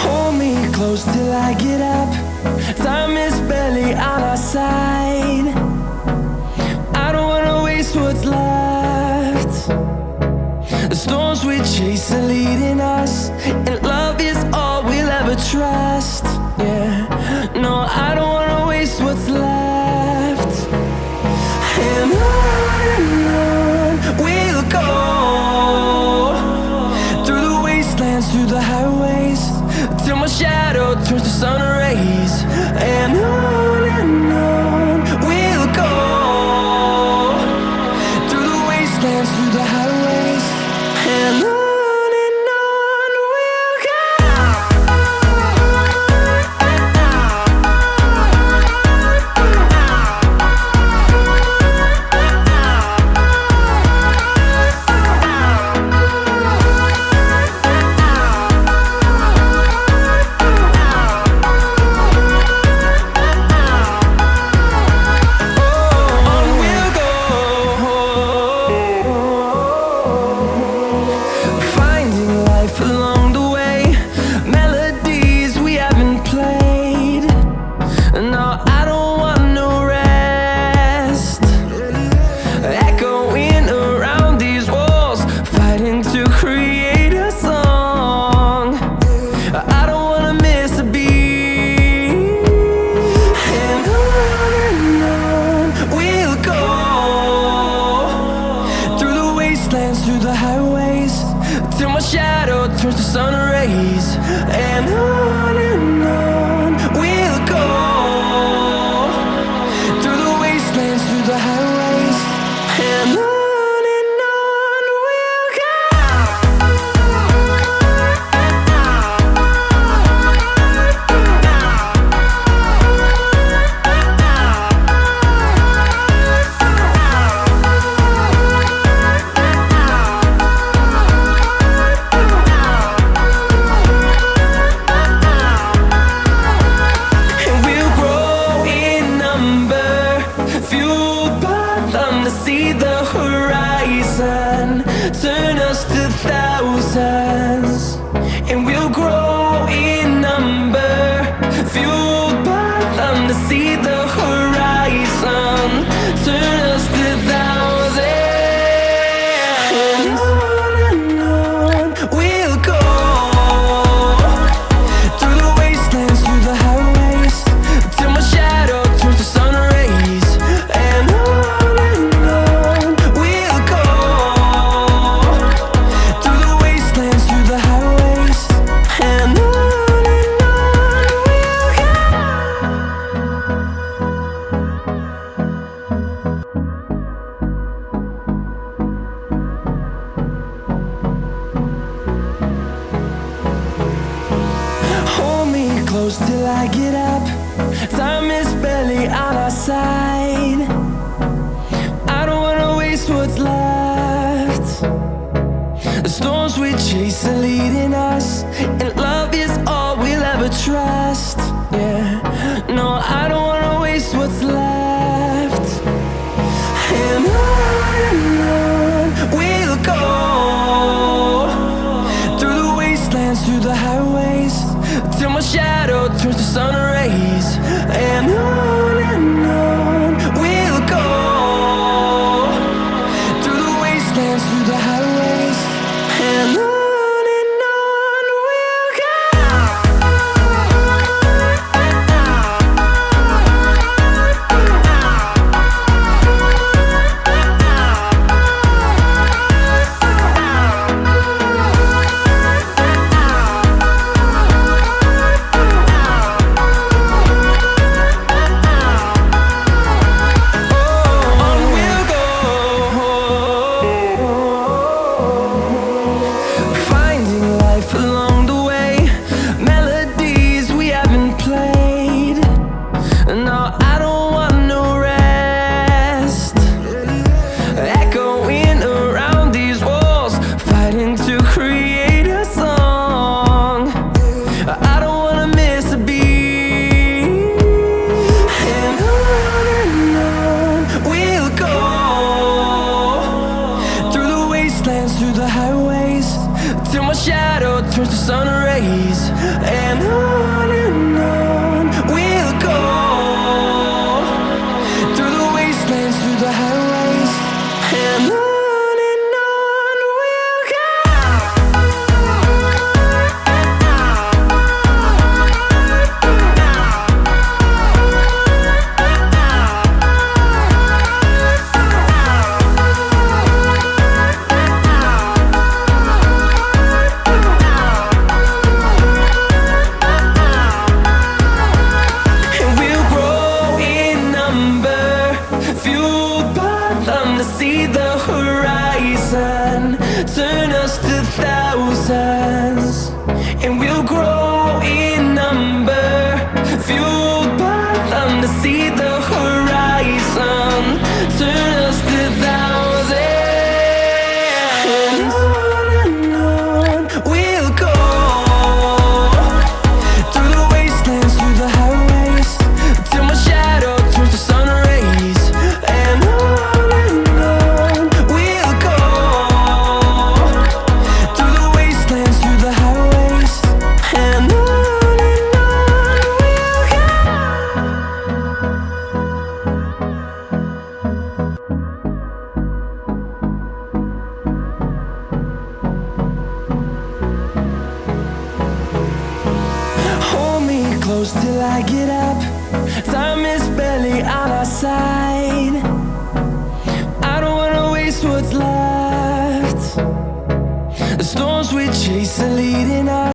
Hold me close till I get up. Time is barely on our side. I don't wanna waste what's left. The storms we chase are leading us, and love is all we'll ever trust. Yeah, no, I don't wanna waste what's left. And on we'll go, through the wastelands, through the highways, till my shadow turns to sun rays. And on we'll go, through the wastelands, through the highways, and on we'll go. Through the highways, till my shadow turns to sun rays. And on we'll go, through the wastelands, through the highways, and on we'll go. See the horizon turn us to thousands, and we'll grow in number, fueled by them to see the horizon turn us to thousands. And on we'll go, through the wastelands, through the highways, till my shadow turns to sun rays. And close till I get up. Time is barely on our side. I don't wanna waste what's left. The storms we chase are leading us, and love is all we'll ever trust. Yeah, no, I don't wanna waste what's left. And on we'll go, through the wastelands, through the highways, till my shadow turns to sun rays. And on we'll go, through the wastelands, through the highways, and on we'll go. wastelands, through the highways, and on we'll go. And we'll grow in number, fueled by them to see the horizon, turn us to thousands. And we'll grow in number, fueled by them to see the horizon, turn us to thousands. And on we'll go, through the wastelands, through the highways, till my shadow turns to sun rays. And on we'll go, through the wastelands, through the highways, and on we'll go. Hold me close till I get up. Time is barely on our side. I don't wanna waste what's left. The storms we chase are leading us.